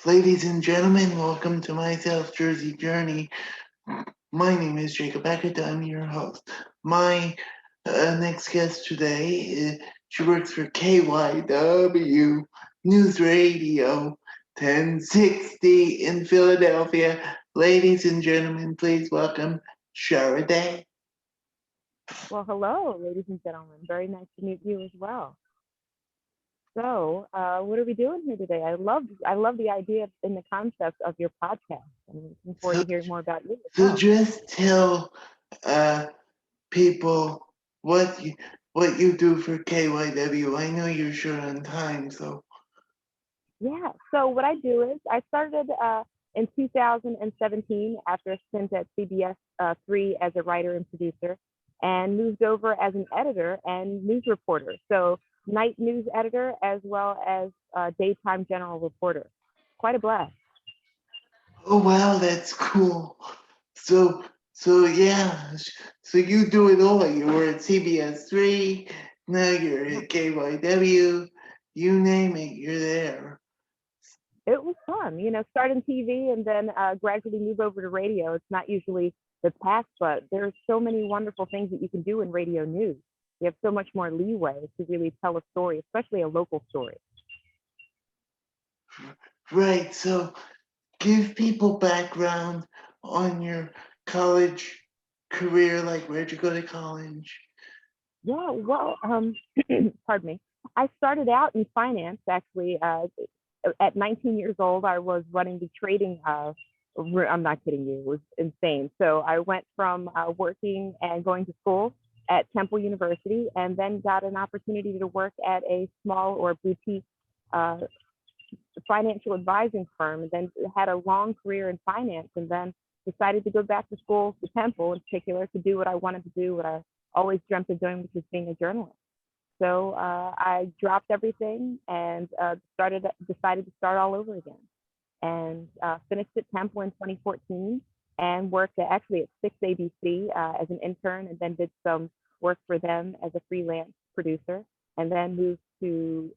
Ladies and gentlemen, welcome to my South Jersey journey. My name is Jacob Beckett. I'm your host. My next guest today, she works for KYW News Radio 1060 in Philadelphia. Ladies and gentlemen, please welcome Shara Dae. Well, hello, ladies and gentlemen. Very nice to meet you as well. So, what are we doing here today? I love the idea and the concept of your podcast. I'm looking forward So, to hearing more about you as so well. just tell uh, people what you do for KYW. I know you're short on time, so Yeah. So what I do is I started in 2017 after a stint at CBS 3 as a writer and producer, and moved over as an editor and news reporter. So night news editor as well as daytime general reporter. Quite a blast. oh wow, that's cool. So yeah, so you do it all. You were at CBS three, now you're at KYW. You name it, you're there. It was fun, start in TV and then gradually move over to radio. It's not usually the path, but there's so many wonderful things that you can do in radio news. You have so much more leeway to really tell a story, especially a local story. Right. So give people background on your college career. Like, where'd you go to college? Yeah, well, pardon me. I started out in finance actually. At 19 years old, I was running the trading. I'm not kidding you; it was insane. So I went from working and going to school at Temple University, and then got an opportunity to work at a small or boutique uh, financial advising firm, and then had a long career in finance, and then decided to go back to school to Temple in particular to do what I wanted to do, what I always dreamt of doing, which is being a journalist. So I dropped everything and decided to start all over again, and finished at Temple in 2014, and worked actually at 6ABC as an intern, and then did some work for them as a freelance producer, and then moved to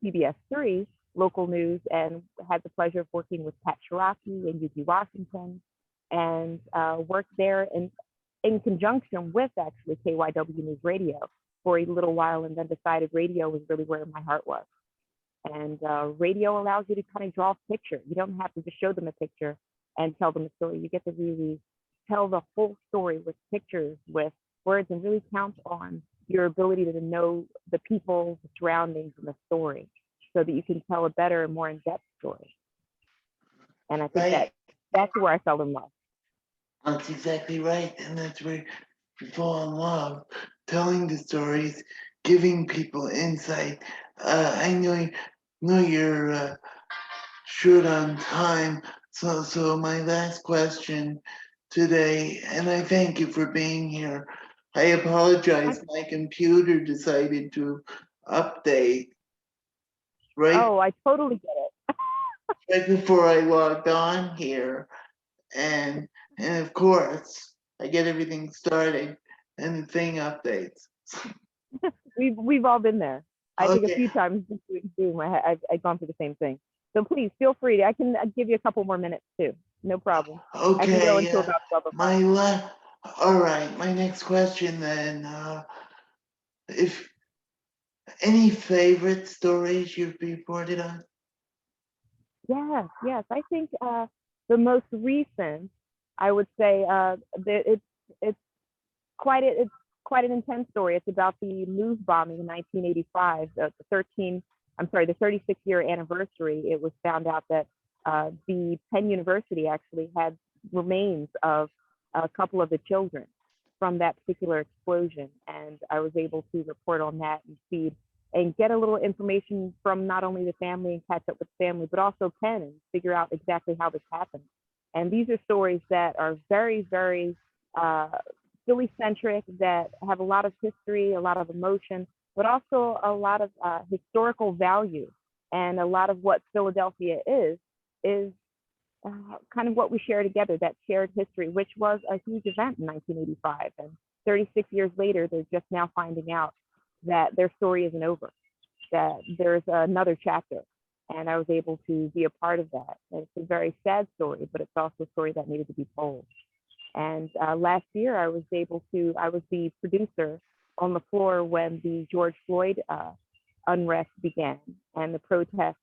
CBS 3 local news, and had the pleasure of working with Pat Shiraki and Yuki Washington, and worked there in conjunction with actually KYW News Radio for a little while, and then decided radio was really where my heart was. And radio allows you to kind of draw a picture. You don't have to just show them a picture and tell them a story. You get to really tell the whole story with pictures, with words, and really count on your ability to know the people, the surroundings, and the story, so that you can tell a better and more in-depth story. And I think Right. that's where I fell in love. That's exactly right, and that's where you fall in love, telling the stories, giving people insight. I know you're short on time, so my last question today, and I thank you for being here. I apologize. My computer decided to update right Oh, I totally get it. right before I logged on here, and of course I get everything started and the thing updates. We've all been there. I think a Okay, few times just doing Zoom, I've gone through the same thing. So please feel free. I can give you a couple more minutes too. No problem. I can go okay. until about 12 o'clock. My all right. My next question then. If any favorite stories you've reported on? Yes, yes. I think the most recent, I would say, it's it's quite an intense story. It's about the Move bombing in 1985, the the 36-year anniversary. It was found out that the Penn University actually had remains of a couple of the children from that particular explosion, and I was able to report on that and feed and get a little information from not only the family and catch up with the family, but also Penn and figure out exactly how this happened. And these are stories that are very, very uh, Philly centric, that have a lot of history, a lot of emotion, but also a lot of historical value. And a lot of what Philadelphia is kind of what we share together, that shared history, which was a huge event in 1985. And 36 years later, they're just now finding out that their story isn't over, that there's another chapter. and I was able to be a part of that. And it's a very sad story, but it's also a story that needed to be told. And last year, I was the producer on the floor when the George Floyd unrest began, and the protests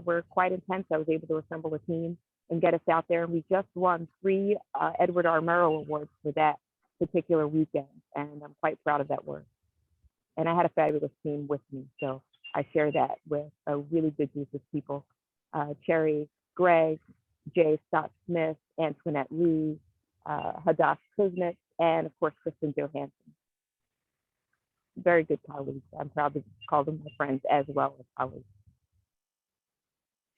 were quite intense. I was able to assemble a team and get us out there, and we just won three Edward R. Murrow Awards for that particular weekend, and I'm quite proud of that work. And I had a fabulous team with me, so I share that with a really good group of people: Cherry, Greg, Jay Scott Smith, Antoinette Lee, Hadass Kuznick, and of course Kristen Johansson. Very good colleagues. I'm proud to call them my friends as well as colleagues.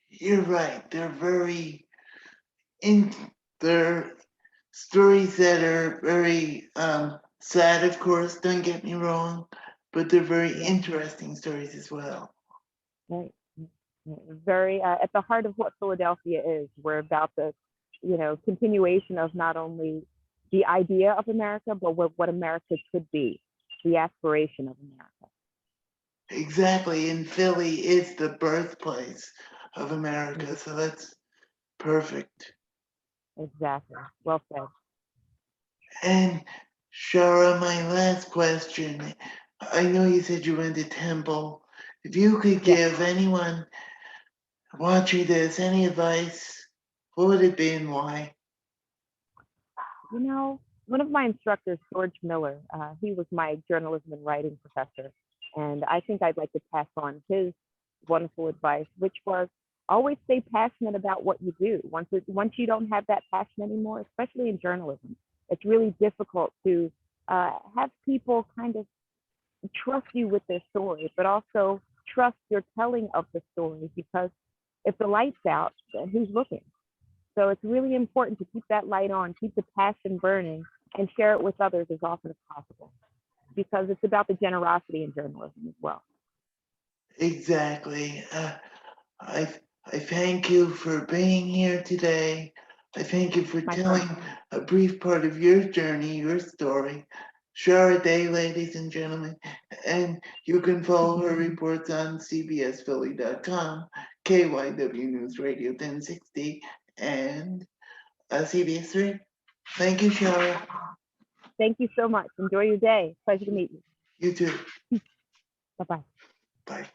You're right. They're very in. They're stories that are very sad, of course. Don't get me wrong, but they're very Yeah, interesting stories as well. right. Very at the heart of what Philadelphia is. We're about the, continuation of not only the idea of America, but what America could be, the aspiration of America. Exactly, and Philly is the birthplace of Mhm. America, so that's perfect. Exactly. Well said. And Shara, my last question. I know you said you went to Temple. If you could Yes. give anyone watching this any advice, what would it be and why? One of my instructors, George Miller, he was my journalism and writing professor. And I think I'd like to pass on his wonderful advice, which was always stay passionate about what you do. Once you don't have that passion anymore, especially in journalism, it's really difficult to have people kind of trust you with their story, but also trust your telling of the story, because if the light's out, then who's looking? So it's really important to keep that light on, keep the passion burning, and share it with others as often as possible, because it's about the generosity in journalism as well. Exactly. I I thank you for being here today. I thank you for My telling pleasure. a brief part of your journey, your story. Shara Day, ladies and gentlemen, and you can follow her reports on cbsphilly.com, KYW News Radio 1060, and CBS3. Thank you, Shara. Thank you so much. Enjoy your day. Pleasure to meet you. You too. Bye bye. Bye.